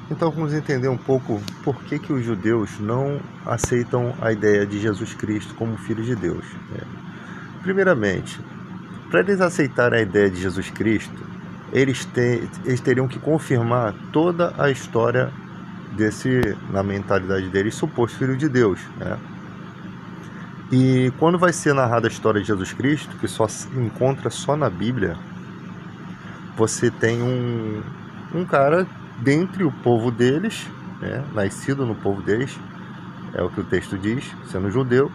Então vamos entender um pouco por que os judeus não aceitam a ideia de Jesus Cristo como Filho de Deus. Primeiramente, para eles aceitarem a ideia de Jesus Cristo, eles teriam que confirmar toda a história na mentalidade deles, suposto Filho de Deus, né? E quando vai ser narrada a história de Jesus Cristo, que só se encontra só na Bíblia, você tem um cara dentre o povo deles, né, nascido no povo deles, é o que o texto diz, sendo judeu,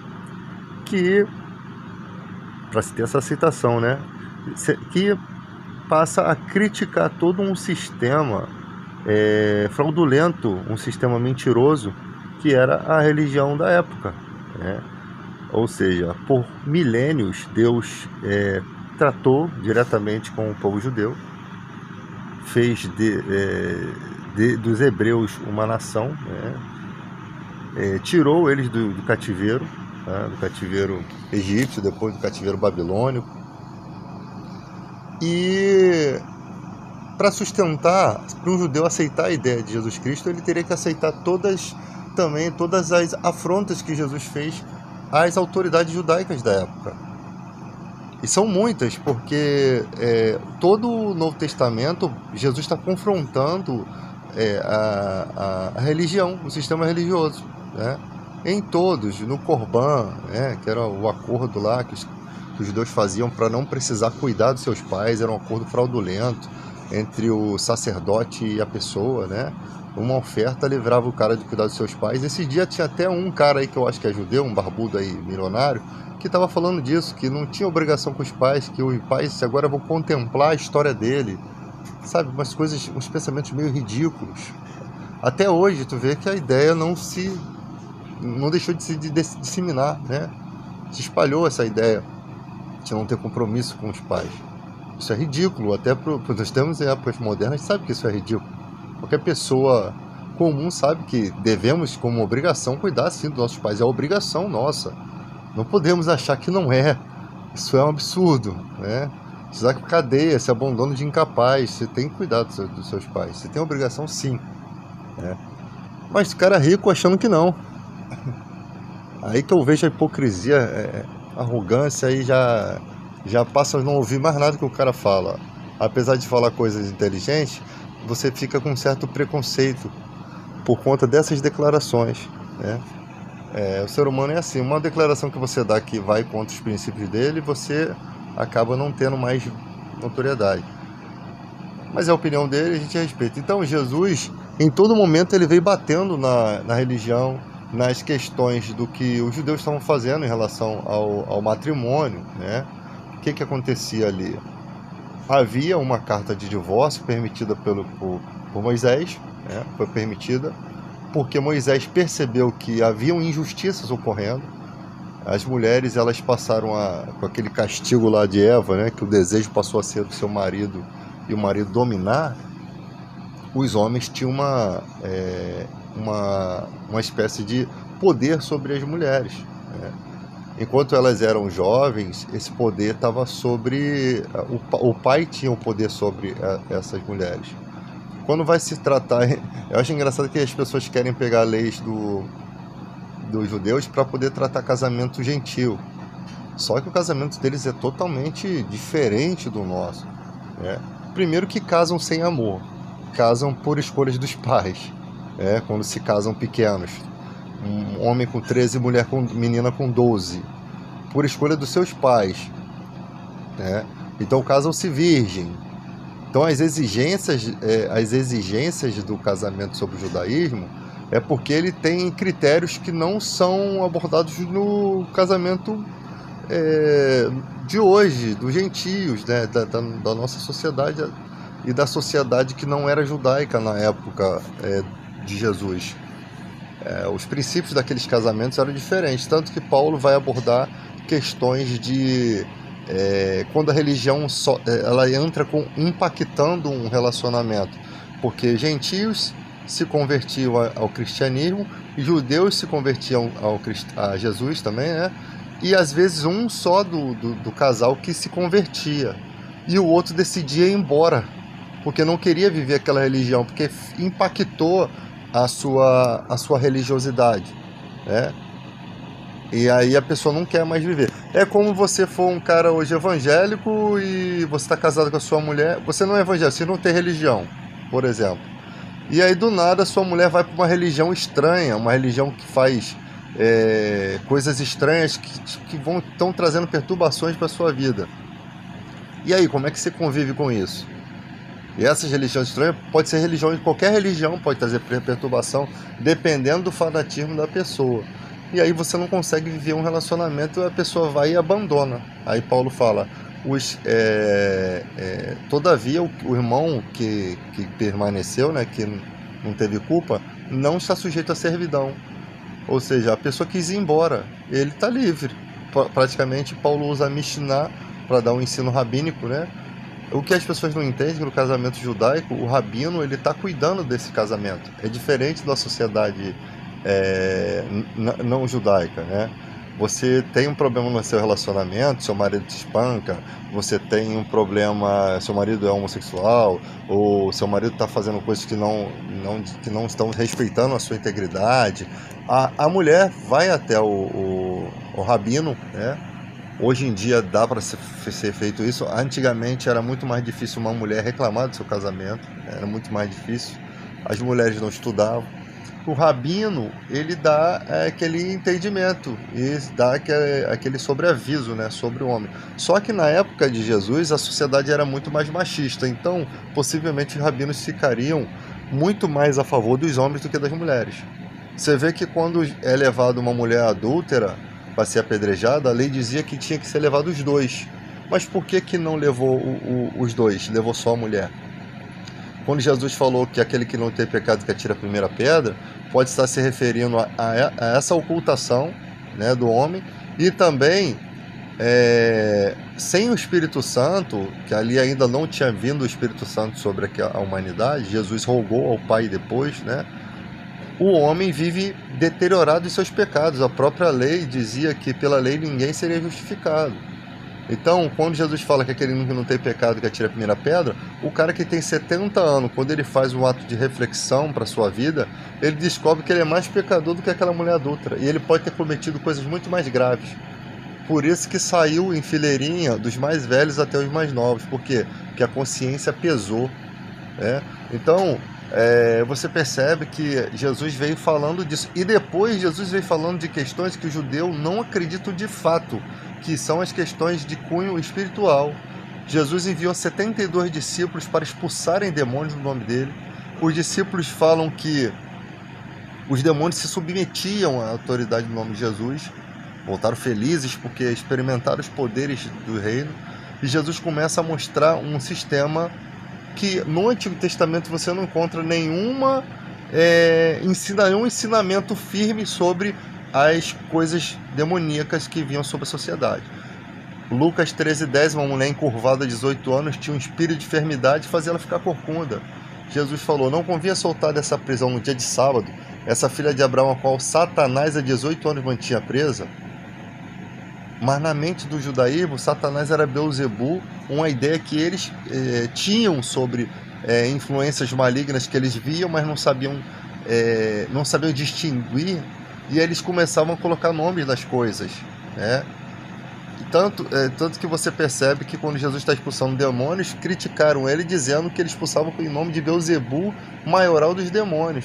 que, para se ter essa citação, né, que passa a criticar todo um sistema fraudulento, um sistema mentiroso, que era a religião da época, né? Ou seja, por milênios, Deus tratou diretamente com o povo judeu, fez dos hebreus uma nação, né? Tirou eles do cativeiro, né? Do cativeiro egípcio, depois do cativeiro babilônico. E para sustentar, para um judeu aceitar a ideia de Jesus Cristo, ele teria que aceitar todas as afrontas que Jesus fez às autoridades judaicas da época. E são muitas, porque todo o Novo Testamento, Jesus está confrontando a religião, o sistema religioso, né? Em todos, no Corban, né, que era o acordo lá que os judeus faziam para não precisar cuidar dos seus pais, era um acordo fraudulento entre o sacerdote e a pessoa, né? Uma oferta livrava o cara de cuidar dos seus pais. Esse dia tinha até um cara aí que eu acho que é judeu, um barbudo aí, milionário, que estava falando disso, que não tinha obrigação com os pais, que os pais agora vão contemplar a história dele, sabe? Umas coisas, uns pensamentos meio ridículos. Até hoje tu vê que a ideia não deixou de se disseminar, né? Se espalhou essa ideia de não ter compromisso com os pais. Isso é ridículo, até nós temos em épocas modernas, sabe que isso é ridículo. Qualquer pessoa comum sabe que devemos, como obrigação, cuidar sim dos nossos pais. É obrigação nossa. Não podemos achar que não é. Isso é um absurdo, né? Você dá cadeia, esse abandono de incapaz. Você tem que cuidar dos seus pais. Você tem obrigação sim, né? Mas o cara é rico achando que não. Aí que eu vejo a hipocrisia, a arrogância, aí já passa a não ouvir mais nada que o cara fala. Apesar de falar coisas inteligentes, você fica com um certo preconceito por conta dessas declarações, né? O ser humano é assim, uma declaração que você dá que vai contra os princípios dele, você acaba não tendo mais notoriedade. Mas é a opinião dele, a gente respeita. Então Jesus, em todo momento, ele veio batendo na religião, nas questões do que os judeus estavam fazendo em relação ao matrimônio, né? O que acontecia ali? Havia uma carta de divórcio permitida por Moisés, né? Foi permitida porque Moisés percebeu que haviam injustiças ocorrendo. As mulheres, elas passaram com aquele castigo lá de Eva, né? Que o desejo passou a ser do seu marido e o marido dominar. Os homens tinham uma espécie de poder sobre as mulheres, né? Enquanto elas eram jovens, esse poder estava sobre... O pai tinha o poder sobre essas mulheres. Quando vai se tratar... Eu acho engraçado que as pessoas querem pegar leis dos judeus para poder tratar casamento gentil. Só que o casamento deles é totalmente diferente do nosso, né? Primeiro que casam sem amor. Casam por escolhas dos pais, né? Quando se casam pequenos. Um homem com 13 e menina com 12, por escolha dos seus pais, né? Então casam-se virgem. Então as exigências do casamento sobre o judaísmo é porque ele tem critérios que não são abordados no casamento de hoje, dos gentios, né? Da nossa sociedade e da sociedade que não era judaica na época de Jesus. Os princípios daqueles casamentos eram diferentes, tanto que Paulo vai abordar questões de quando a religião ela entra impactando um relacionamento, porque gentios se convertiam ao cristianismo, judeus se convertiam a Jesus também, né? E às vezes um só do casal que se convertia e o outro decidia ir embora, porque não queria viver aquela religião, porque impactou a sua religiosidade, né? E aí a pessoa não quer mais viver. É como você for um cara hoje evangélico e você está casado com a sua mulher, você não é evangélico, você não tem religião, por exemplo. E aí do nada sua mulher vai para uma religião estranha, uma religião que faz coisas estranhas que estão trazendo perturbações para sua vida. E aí, como é que você convive com isso? E essas religiões estranhas, pode ser religião, qualquer religião pode trazer perturbação, dependendo do fanatismo da pessoa. E aí você não consegue viver um relacionamento, a pessoa vai e abandona. Aí Paulo fala, todavia o irmão que permaneceu, né, que não teve culpa, não está sujeito à servidão. Ou seja, a pessoa quis ir embora, ele está livre. Praticamente Paulo usa a Mishnah para dar um ensino rabínico, né? O que as pessoas não entendem, que no casamento judaico, o rabino ele está cuidando desse casamento. É diferente da sociedade não judaica, né? Você tem um problema no seu relacionamento, seu marido te espanca, você tem um problema, seu marido é homossexual, ou seu marido está fazendo coisas que não estão respeitando a sua integridade. A mulher vai até o rabino, né? Hoje em dia dá para ser feito isso. Antigamente era muito mais difícil uma mulher reclamar do seu casamento, era muito mais difícil. As mulheres não estudavam. O rabino, ele dá aquele entendimento e dá aquele sobreaviso, né, sobre o homem. Só que na época de Jesus a sociedade era muito mais machista, então possivelmente os rabinos ficariam muito mais a favor dos homens do que das mulheres. Você vê que quando é levado uma mulher adúltera para ser apedrejada, a lei dizia que tinha que ser levado os dois. Mas por que não levou os dois? Levou só a mulher? Quando Jesus falou que aquele que não tem pecado que atira a primeira pedra, pode estar se referindo a essa ocultação, né, do homem, e também sem o Espírito Santo, que ali ainda não tinha vindo o Espírito Santo sobre a humanidade, Jesus rogou ao Pai depois, né? O homem vive deteriorado em seus pecados. A própria lei dizia que pela lei ninguém seria justificado. Então, quando Jesus fala que aquele que não tem pecado que atira a primeira pedra, o cara que tem 70 anos, quando ele faz um ato de reflexão para a sua vida, ele descobre que ele é mais pecador do que aquela mulher adúltera. E ele pode ter cometido coisas muito mais graves. Por isso que saiu em fileirinha dos mais velhos até os mais novos. Por quê? Porque a consciência pesou. Então, você percebe que Jesus veio falando disso. E depois Jesus veio falando de questões que o judeu não acredita de fato, que são as questões de cunho espiritual. Jesus enviou 72 discípulos para expulsarem demônios no nome dele. Os discípulos falam que os demônios se submetiam à autoridade do nome de Jesus, voltaram felizes porque experimentaram os poderes do reino. E Jesus começa a mostrar um sistema que no Antigo Testamento você não encontra nenhum ensinamento firme sobre as coisas demoníacas que vinham sobre a sociedade. Lucas 13:10, uma mulher encurvada de 18 anos tinha um espírito de enfermidade e fazia ela ficar corcunda. Jesus falou, não convinha soltar dessa prisão no dia de sábado essa filha de Abraão, a qual Satanás há 18 anos mantinha presa. Mas na mente do judaísmo, Satanás era Beelzebul, uma ideia que eles tinham sobre influências malignas que eles viam, mas não sabiam distinguir, e eles começavam a colocar nomes nas coisas, né? Tanto que você percebe que quando Jesus está expulsando demônios, criticaram ele dizendo que ele expulsava em nome de Beelzebul, maioral dos demônios.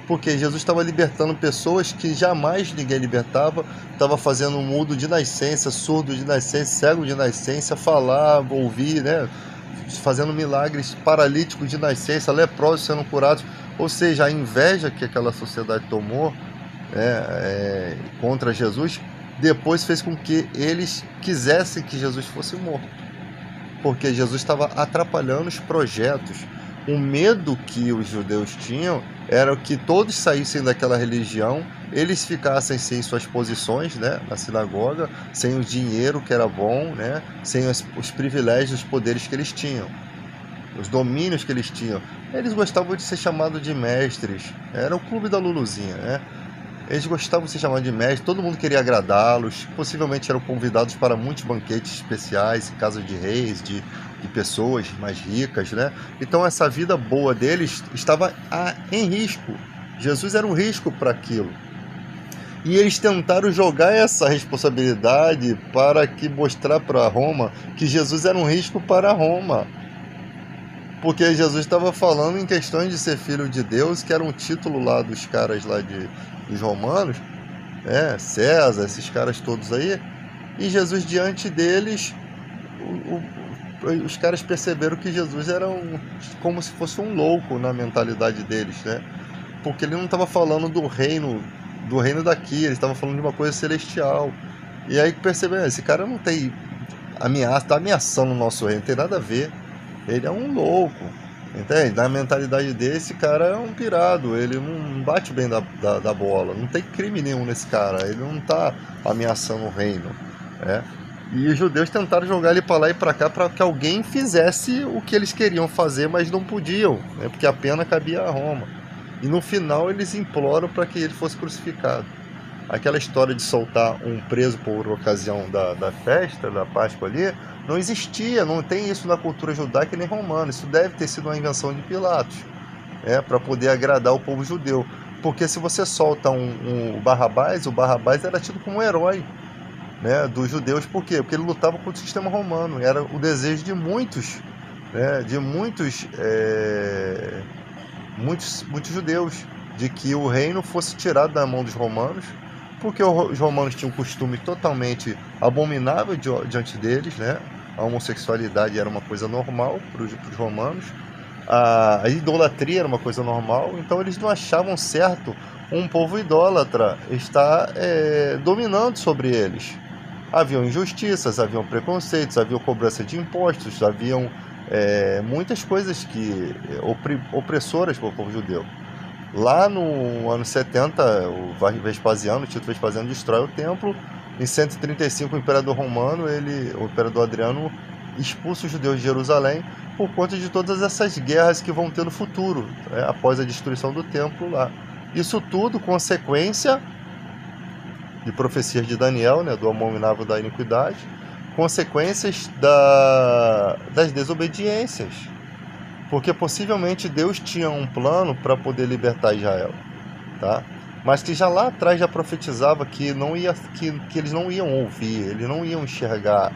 Porque Jesus estava libertando pessoas que jamais ninguém libertava, estava fazendo um mudo de nascença, surdo de nascença, cego de nascença, falar, ouvir, né? Fazendo milagres, paralíticos de nascença, leprosos sendo curados. Ou seja, a inveja que aquela sociedade tomou contra Jesus, depois fez com que eles quisessem que Jesus fosse morto. Porque Jesus estava atrapalhando os projetos. O medo que os judeus tinham era que todos saíssem daquela religião, eles ficassem sem suas posições, né, na sinagoga, sem o dinheiro que era bom, né, sem os privilégios, os poderes que eles tinham, os domínios que eles tinham. Eles gostavam de ser chamados de mestres, era o clube da Luluzinha, né? Eles gostavam de ser chamados de mestre, todo mundo queria agradá-los, possivelmente eram convidados para muitos banquetes especiais, em casa de reis, de pessoas mais ricas, né? Então essa vida boa deles estava em risco. Jesus era um risco para aquilo. E eles tentaram jogar essa responsabilidade para que mostrar para Roma que Jesus era um risco para Roma. Porque Jesus estava falando em questões de ser filho de Deus, que era um título lá dos caras lá dos romanos, César, esses caras todos aí. E Jesus diante deles, os caras perceberam que Jesus era como se fosse um louco na mentalidade deles, né? Porque ele não estava falando do reino daqui, ele estava falando de uma coisa celestial. E aí perceberam, esse cara não tem ameaça, está ameaçando o nosso reino, não tem nada a ver. Ele é um louco, entende? Na mentalidade dele, esse cara é um pirado, ele não bate bem da bola, não tem crime nenhum nesse cara, ele não está ameaçando o reino, né? E os judeus tentaram jogar ele para lá e para cá para que alguém fizesse o que eles queriam fazer, mas não podiam, né? Porque a pena cabia a Roma. E no final eles imploram para que ele fosse crucificado. Aquela história de soltar um preso por ocasião da festa, da Páscoa ali, não existia, não tem isso na cultura judaica nem romana. Isso deve ter sido uma invenção de Pilatos, para poder agradar o povo judeu. Porque se você solta o Barrabás era tido como um herói, né, dos judeus. Por quê? Porque ele lutava contra o sistema romano. Era o desejo de muitos, né, muitos judeus, de que o reino fosse tirado da mão dos romanos, porque os romanos tinham um costume totalmente abominável diante deles, né? A homossexualidade era uma coisa normal para os romanos, a idolatria era uma coisa normal, então eles não achavam certo um povo idólatra estar dominando sobre eles. Haviam injustiças, haviam preconceitos, havia cobrança de impostos, haviam muitas coisas opressoras para o povo judeu. Lá no ano 70, o Tito Vespasiano destrói o templo. Em 135, o imperador o imperador Adriano, expulsa os judeus de Jerusalém por conta de todas essas guerras que vão ter no futuro, após a destruição do templo lá. Isso tudo consequência de profecias de Daniel, né, do abominável da iniquidade, consequências das desobediências. Porque possivelmente Deus tinha um plano para poder libertar Israel, tá? Mas que já lá atrás já profetizava que eles não iam ouvir, eles não iam enxergar,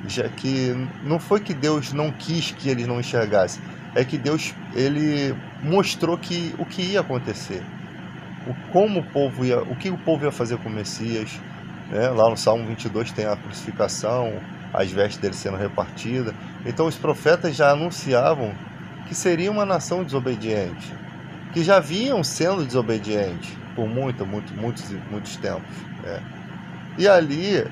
já que não foi que Deus não quis que eles não enxergassem, é que Deus ele mostrou o que ia acontecer, o que o povo ia fazer com o Messias, né? Lá no Salmo 22 tem a crucificação, as vestes dele sendo repartidas. Então os profetas já anunciavam que seria uma nação desobediente, que já vinham sendo desobedientes por muitos tempos. E ali,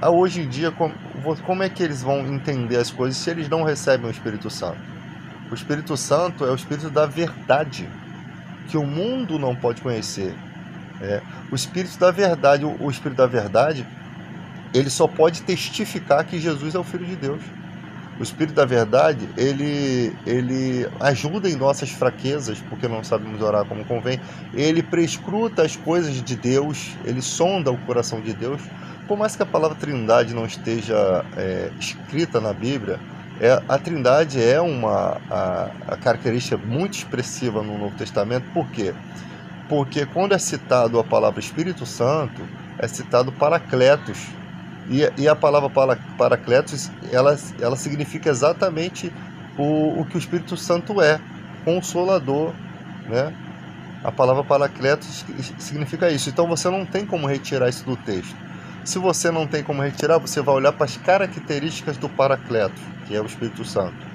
hoje em dia, como é que eles vão entender as coisas se eles não recebem o Espírito Santo? O Espírito Santo é o Espírito da verdade, que o mundo não pode conhecer. O Espírito da verdade, ele só pode testificar que Jesus é o Filho de Deus. O Espírito da verdade, ele ajuda em nossas fraquezas, porque não sabemos orar como convém. Ele prescruta as coisas de Deus, ele sonda o coração de Deus. Por mais que a palavra Trindade não esteja escrita na Bíblia, a Trindade é a característica muito expressiva no Novo Testamento. Por quê? Porque quando é citado a palavra Espírito Santo, é citado Paracletos. E a palavra Paracletos, ela significa exatamente o que o Espírito Santo é, Consolador, né? A palavra Paracletos significa isso. Então você não tem como retirar isso do texto. Se você não tem como retirar, você vai olhar para as características do Paracletos, que é o Espírito Santo.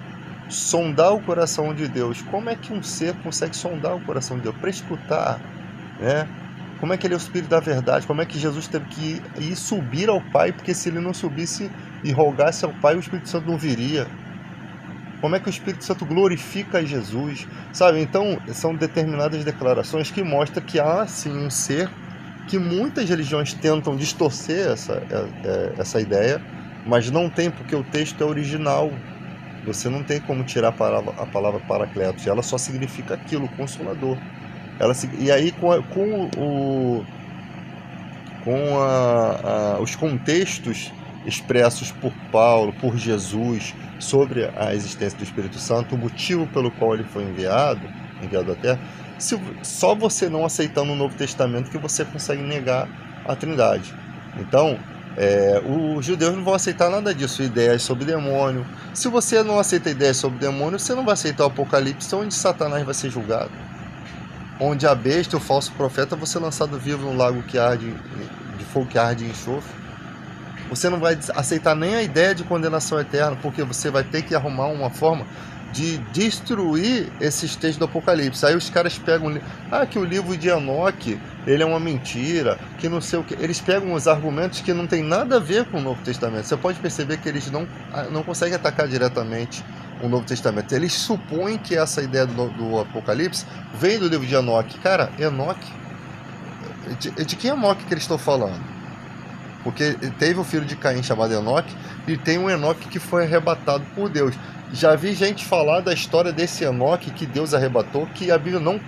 Sondar o coração de Deus. Como é que um ser consegue sondar o coração de Deus? Para escutar, né? Como é que ele é o Espírito da verdade? Como é que Jesus teve que ir subir ao Pai? Porque se ele não subisse e rogasse ao Pai, o Espírito Santo não viria. Como é que o Espírito Santo glorifica Jesus? Sabe? Então, são determinadas declarações que mostram que há, sim, um ser que muitas religiões tentam distorcer essa ideia, mas não tem, porque o texto é original. Você não tem como tirar a palavra Paracletos. Ela só significa aquilo, Consolador. E aí, com com os contextos expressos por Paulo, por Jesus, sobre a existência do Espírito Santo, o motivo pelo qual ele foi enviado à Terra, só você não aceitando o Novo Testamento que você consegue negar a Trindade. Então, os judeus não vão aceitar nada disso, ideias sobre demônio. Se você não aceita ideias sobre demônio, você não vai aceitar o Apocalipse, onde Satanás vai ser julgado, onde a besta, o falso profeta, vai ser lançado vivo no lago que arde, de fogo que arde em enxofre. Você não vai aceitar nem a ideia de condenação eterna, porque você vai ter que arrumar uma forma de destruir esses textos do Apocalipse. Aí os caras pegam, que o livro de Enoque, ele é uma mentira, que não sei o que. Eles pegam os argumentos que não tem nada a ver com o Novo Testamento. Você pode perceber que eles não conseguem atacar diretamente o Novo Testamento. Eles supõem que essa ideia do Apocalipse vem do livro de Enoque. Cara, Enoque, de que Enoque que eles estão falando? Porque teve um filho de Caim chamado Enoque, e tem um Enoque que foi arrebatado por Deus. Já vi gente falar da história desse Enoque que Deus arrebatou, que a Bíblia não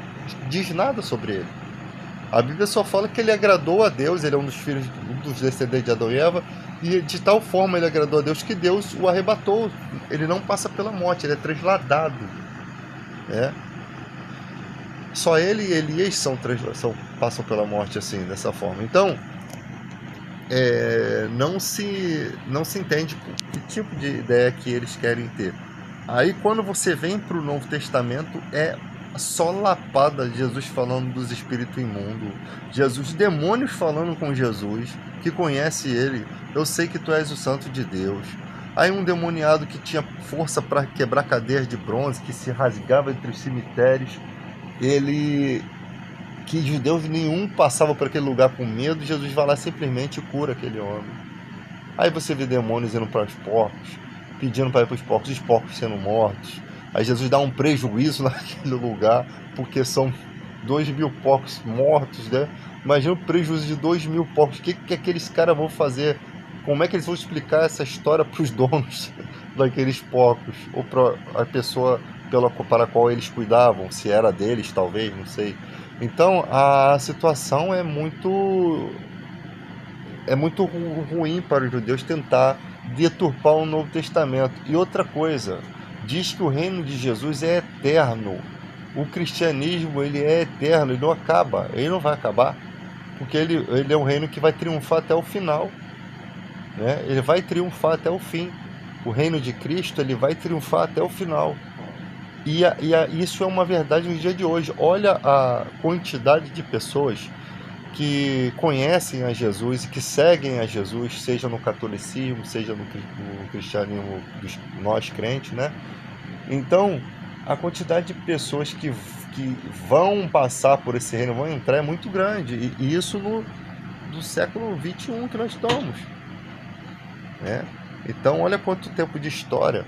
diz nada sobre ele. A Bíblia só fala que ele agradou a Deus, ele é um dos descendentes de Adão e Eva, e de tal forma ele agradou a Deus que Deus o arrebatou. Ele não passa pela morte, ele é trasladado. Só ele e Elias passam pela morte assim, dessa forma. Então, não se entende que tipo de ideia que eles querem ter. Aí quando você vem para o Novo Testamento, é só lapada, Jesus falando dos espíritos imundos, demônios falando com Jesus, que conhece ele, eu sei que tu és o santo de Deus. Aí um demoniado que tinha força para quebrar cadeias de bronze, que se rasgava entre os cemitérios, que judeus nenhum passava por aquele lugar com medo, Jesus vai lá simplesmente e cura aquele homem. Aí você vê demônios indo para os porcos, pedindo para ir para os porcos sendo mortos. Aí Jesus dá um prejuízo naquele lugar, porque são 2.000 porcos mortos, né? Imagina o prejuízo de 2.000 porcos. O que aqueles caras vão fazer? Como é que eles vão explicar essa história para os donos daqueles porcos? Ou para a pessoa para a qual eles cuidavam, se era deles, talvez, não sei. Então, a situação é muito ruim para os judeus tentar deturpar o Novo Testamento. E outra coisa, diz que o reino de Jesus é eterno. O cristianismo, ele é eterno, ele não acaba, ele não vai acabar, porque ele é um reino que vai triunfar até o final, né? Ele vai triunfar até o fim. O reino de Cristo, ele vai triunfar até o final. E isso é uma verdade no dia de hoje. Olha a quantidade de pessoas que conhecem a Jesus e que seguem a Jesus, seja no catolicismo, seja no cristianismo dos nós crentes, né? Então, a quantidade de pessoas que vão passar por esse reino, vão entrar, é muito grande. E isso do século XXI que nós estamos, né? Então, olha quanto tempo de história.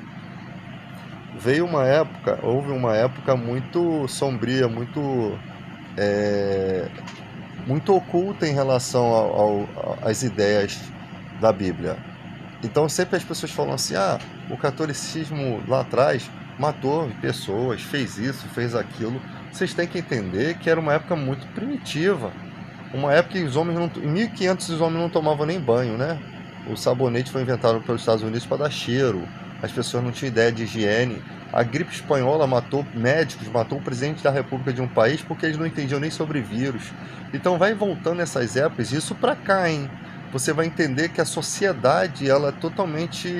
Houve uma época muito sombria, muito oculta em relação às ideias da Bíblia. Então sempre as pessoas falam assim, o catolicismo lá atrás matou pessoas, fez isso, fez aquilo. Vocês têm que entender que era uma época muito primitiva, uma época que os homens em 1500 os homens não tomavam nem banho, né? O sabonete foi inventado pelos Estados Unidos para dar cheiro. As pessoas não tinham ideia de higiene. A gripe espanhola matou médicos, matou o presidente da república de um país porque eles não entendiam nem sobre vírus. Então vai voltando essas épocas, isso para cá, hein? Você vai entender que a sociedade ela é totalmente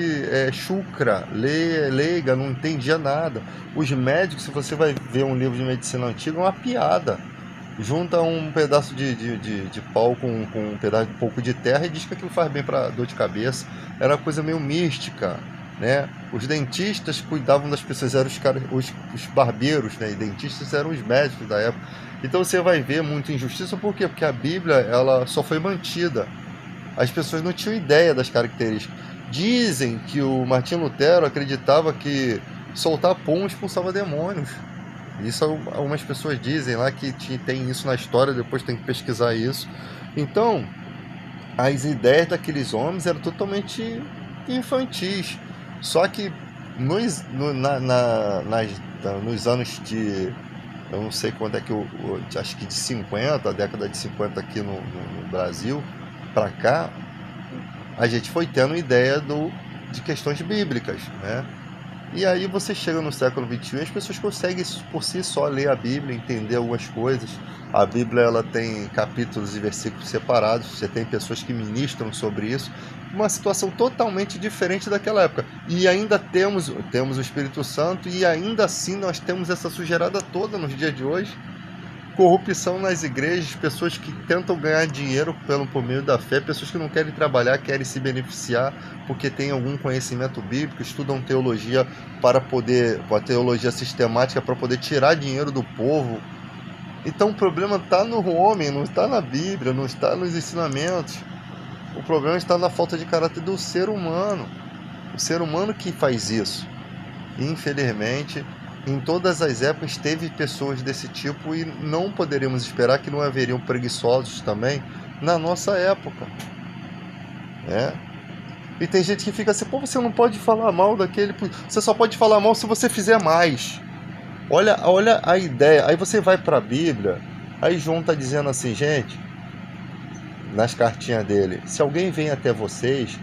chucra, leiga, não entendia nada. Os médicos, se você vai ver um livro de medicina antiga, é uma piada. Junta um pedaço de pau com um pedaço de pouco de terra e diz que aquilo faz bem para dor de cabeça. Era uma coisa meio mística, né? Os dentistas cuidavam das pessoas, eram os barbeiros, né? E dentistas eram os médicos da época. Então você vai ver muita injustiça, por quê? Porque a Bíblia ela só foi mantida. As pessoas não tinham ideia das características. Dizem que o Martim Lutero acreditava que soltar pum expulsava demônios. Isso algumas pessoas dizem lá que tem isso na história, depois tem que pesquisar isso. Então, as ideias daqueles homens eram totalmente infantis. Só que nos anos de... eu não sei quando é que acho que de 50, a década de 50 aqui no Brasil, para cá, a gente foi tendo ideia de questões bíblicas, né? E aí você chega no século XXI e as pessoas conseguem por si só ler a Bíblia, entender algumas coisas. A Bíblia ela tem capítulos e versículos separados, você tem pessoas que ministram sobre isso. Uma situação totalmente diferente daquela época. E ainda temos o Espírito Santo e ainda assim nós temos essa sujeirada toda nos dias de hoje. Corrupção nas igrejas, pessoas que tentam ganhar dinheiro por meio da fé, pessoas que não querem trabalhar, querem se beneficiar porque têm algum conhecimento bíblico, estudam teologia com a teologia sistemática para poder tirar dinheiro do povo. Então o problema está no homem, não está na Bíblia, não está nos ensinamentos. O problema está na falta de caráter do ser humano. O ser humano que faz isso. Infelizmente, em todas as épocas teve pessoas desse tipo e não poderíamos esperar que não haveriam preguiçosos também na nossa época. E tem gente que fica assim, pô, você não pode falar mal daquele, você só pode falar mal se você fizer mais. Olha a ideia, aí você vai para a Bíblia, aí João está dizendo assim, gente, nas cartinhas dele, se alguém vem até vocês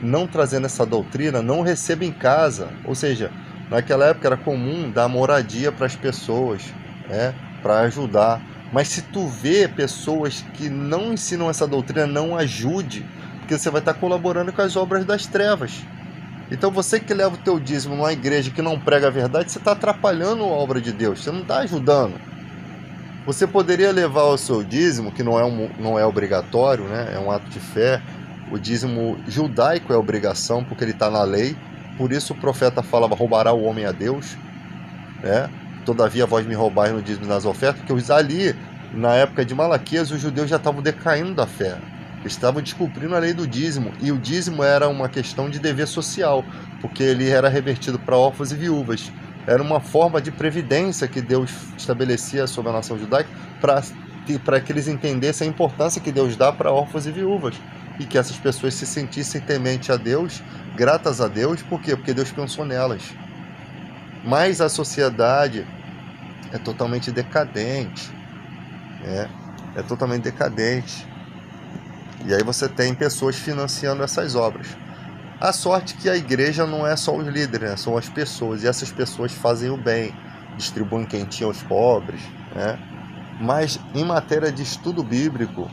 não trazendo essa doutrina, não receba em casa, ou seja, naquela época era comum dar moradia para as pessoas, para ajudar. Mas se tu vê pessoas que não ensinam essa doutrina, não ajude, porque você vai estar colaborando com as obras das trevas. Então você que leva o teu dízimo numa igreja que não prega a verdade, você está atrapalhando a obra de Deus, você não está ajudando. Você poderia levar o seu dízimo, que não é obrigatório, é um ato de fé. O dízimo judaico é obrigação, porque ele está na lei. Por isso o profeta falava, roubará o homem a Deus. Todavia vós me roubais no dízimo e nas ofertas, porque ali, na época de Malaquias, os judeus já estavam decaindo da fé. Eles estavam descumprindo a lei do dízimo. E o dízimo era uma questão de dever social, porque ele era revertido para órfãos e viúvas. Era uma forma de previdência que Deus estabelecia sobre a nação judaica para que eles entendessem a importância que Deus dá para órfãos e viúvas. E que essas pessoas se sentissem temente a Deus, gratas a Deus. Por quê? Porque Deus pensou nelas. Mas a sociedade é totalmente decadente. É totalmente decadente. E aí você tem pessoas financiando essas obras. A sorte que a igreja não é só os líderes, são as pessoas. E essas pessoas fazem o bem, distribuem quentinha aos pobres. Mas em matéria de estudo bíblico,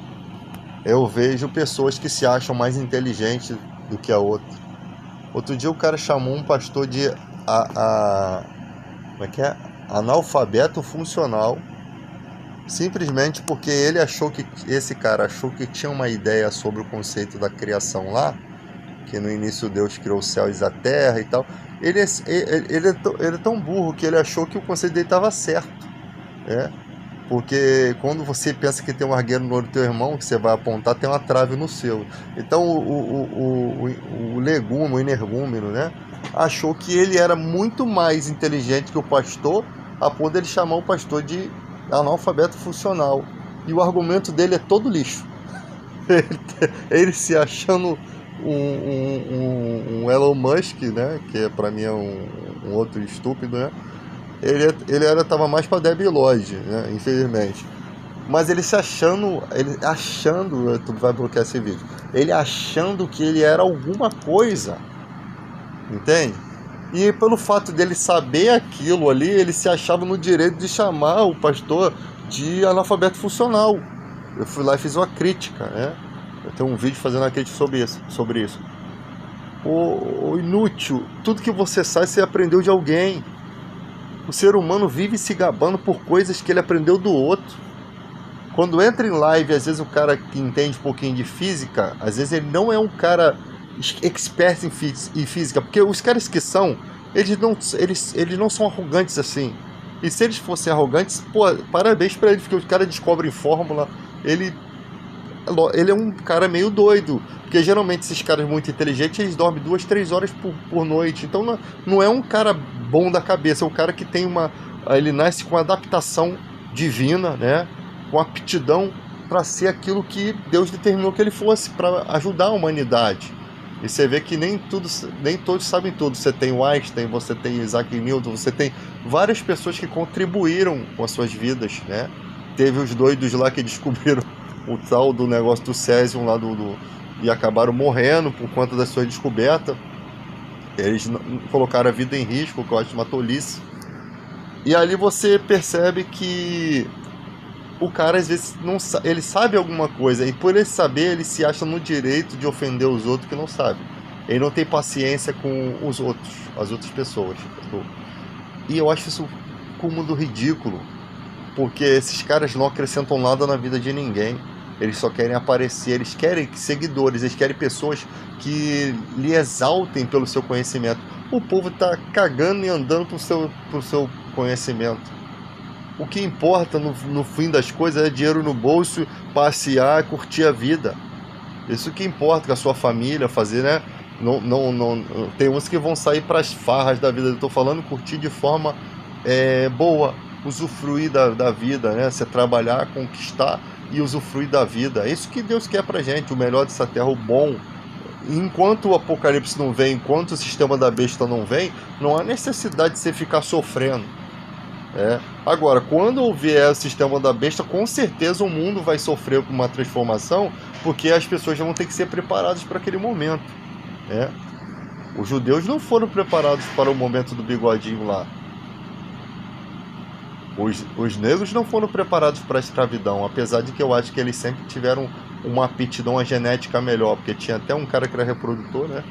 eu vejo pessoas que se acham mais inteligentes do que a outra. Outro dia o cara chamou um pastor de analfabeto funcional, simplesmente porque esse cara achou que tinha uma ideia sobre o conceito da criação lá, que no início Deus criou os céus e a terra e tal. Ele é tão burro que ele achou que o conceito dele estava certo. Porque quando você pensa que tem um argueiro no olho do teu irmão, que você vai apontar, tem uma trave no seu. Então o legume, o energúmeno, achou que ele era muito mais inteligente que o pastor, a ponto de ele chamar o pastor de analfabeto funcional. E o argumento dele é todo lixo. Ele se achando um Elon Musk, que para mim é um outro estúpido, ele estava mais para Debbie Lloyd, infelizmente. Mas ele achando, tu vai bloquear esse vídeo, ele achando que ele era alguma coisa, entende? E pelo fato dele saber aquilo ali, ele se achava no direito de chamar o pastor de analfabeto funcional. Eu fui lá e fiz uma crítica, Eu tenho um vídeo fazendo uma crítica sobre isso. O inútil, tudo que você sabe, você aprendeu de alguém. O ser humano vive se gabando por coisas que ele aprendeu do outro. Quando entra em live, às vezes o cara que entende um pouquinho de física, às vezes ele não é um cara expert em física, porque os caras que são, eles não são arrogantes assim. E se eles fossem arrogantes, parabéns pra ele, porque os caras descobrem fórmula, ele é um cara meio doido, porque geralmente esses caras muito inteligentes, eles dormem 2-3 horas por noite, então não é um cara bom da cabeça, é um cara que tem ele nasce com adaptação divina, com aptidão para ser aquilo que Deus determinou que ele fosse, para ajudar a humanidade. E você vê que nem todos sabem tudo. Você tem o Einstein, você tem Isaac Newton, você tem várias pessoas que contribuíram com as suas vidas, Teve os doidos lá que descobriram o tal do negócio do césium lá e acabaram morrendo por conta da sua descoberta. Eles colocaram a vida em risco, que eu acho uma tolice. E ali você percebe que o cara às vezes ele sabe alguma coisa, e por ele saber, ele se acha no direito de ofender os outros que não sabem. Ele não tem paciência com os outros, as outras pessoas. E eu acho isso cúmulo do ridículo, porque esses caras não acrescentam nada na vida de ninguém. Eles só querem aparecer, eles querem seguidores, eles querem pessoas que lhe exaltem pelo seu conhecimento. O povo está cagando e andando pro seu conhecimento. O que importa no fim das coisas é dinheiro no bolso, passear, curtir a vida. Isso que importa com a sua família, fazer, né? Não, tem uns que vão sair para as farras da vida. Eu estou falando curtir de forma boa, usufruir da vida, né? Você trabalhar, conquistar e usufruir da vida. É isso que Deus quer pra gente, o melhor dessa terra, o bom. Enquanto o apocalipse não vem, enquanto o sistema da besta não vem, não há necessidade de você ficar sofrendo. Agora, quando vier o sistema da besta, com certeza o mundo vai sofrer uma transformação, porque as pessoas vão ter que ser preparadas para aquele momento. Os judeus não foram preparados para o momento do bigodinho lá. Os negros não foram preparados para a escravidão, apesar de que eu acho que eles sempre tiveram uma aptidão, uma genética melhor, porque tinha até um cara que era reprodutor, né?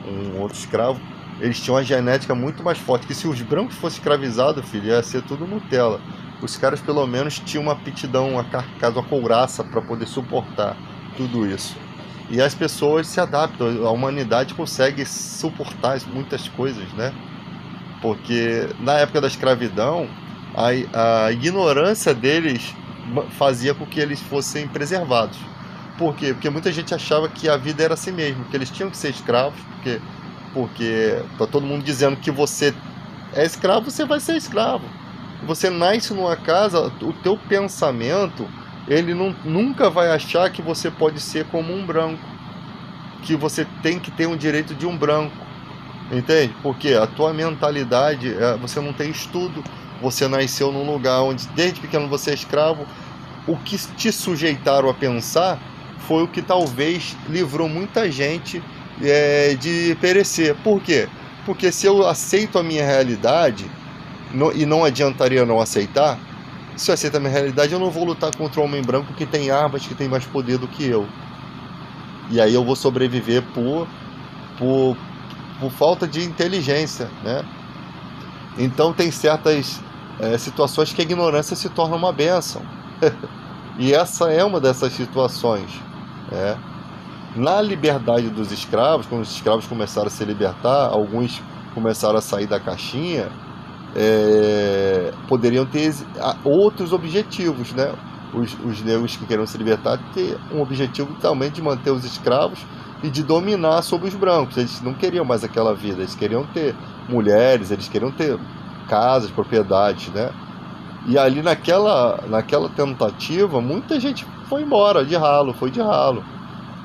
Um outro escravo. Eles tinham uma genética muito mais forte, que se os brancos fossem escravizados, filho, ia ser tudo Nutella. Os caras pelo menos tinham uma aptidão, uma carcaça, uma couraça para poder suportar tudo isso. E as pessoas se adaptam, a humanidade consegue suportar muitas coisas, né? Porque na época da escravidão, a ignorância deles fazia com que eles fossem preservados. Por quê? Porque muita gente achava que a vida era assim mesmo, que eles tinham que ser escravos, porque tá todo mundo dizendo que você é escravo, você vai ser escravo. Você nasce numa casa, o teu pensamento, ele nunca vai achar que você pode ser como um branco, que você tem que ter o direito de um branco, entende? Porque a tua mentalidade, você não tem estudo, você nasceu num lugar onde desde pequeno você é escravo. O que te sujeitaram a pensar foi o que talvez livrou muita gente de perecer. Por quê? Porque se eu aceito a minha realidade, e não adiantaria não aceitar, se eu aceito a minha realidade, eu não vou lutar contra um homem branco que tem armas, que tem mais poder do que eu. E aí eu vou sobreviver por falta de inteligência, né? Então tem certas situações que a ignorância se torna uma bênção. E essa é uma dessas situações. Na liberdade dos escravos, quando os escravos começaram a se libertar, alguns começaram a sair da caixinha, poderiam ter outros objetivos, né? Os negros que queriam se libertar ter um objetivo também de manter os escravos e de dominar sobre os brancos. Eles não queriam mais aquela vida, eles queriam ter mulheres, eles queriam ter casas, propriedades, né? E ali naquela tentativa, muita gente foi embora foi de ralo,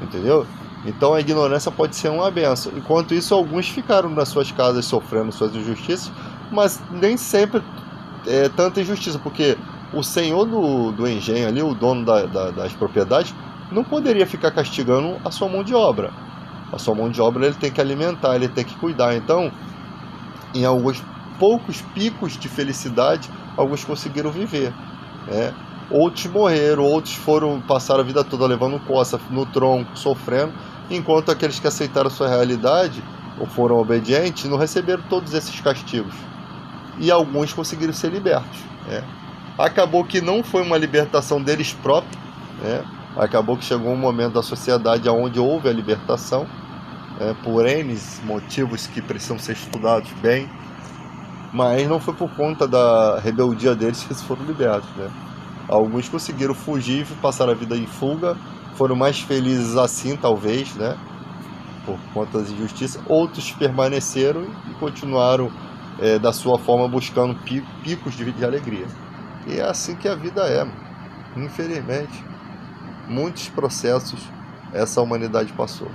entendeu? Então a ignorância pode ser uma benção. Enquanto isso, alguns ficaram nas suas casas sofrendo suas injustiças, mas nem sempre tanta injustiça, porque o senhor do engenho ali, o dono das propriedades, não poderia ficar castigando a sua mão de obra. A sua mão de obra ele tem que alimentar, ele tem que cuidar. Então, em alguns poucos picos de felicidade, alguns conseguiram viver, Outros morreram, outros passaram a vida toda levando coça no tronco, sofrendo, enquanto aqueles que aceitaram a sua realidade ou foram obedientes não receberam todos esses castigos. E alguns conseguiram ser libertos. Acabou que não foi uma libertação deles próprios, acabou que chegou um momento da sociedade onde houve a libertação, por N motivos que precisam ser estudados bem, mas não foi por conta da rebeldia deles que eles foram libertos, Alguns conseguiram fugir, passaram a vida em fuga, foram mais felizes assim, talvez, por conta das injustiças. Outros permaneceram e continuaram da sua forma buscando picos de alegria. E é assim que a vida é. Infelizmente, muitos processos essa humanidade passou.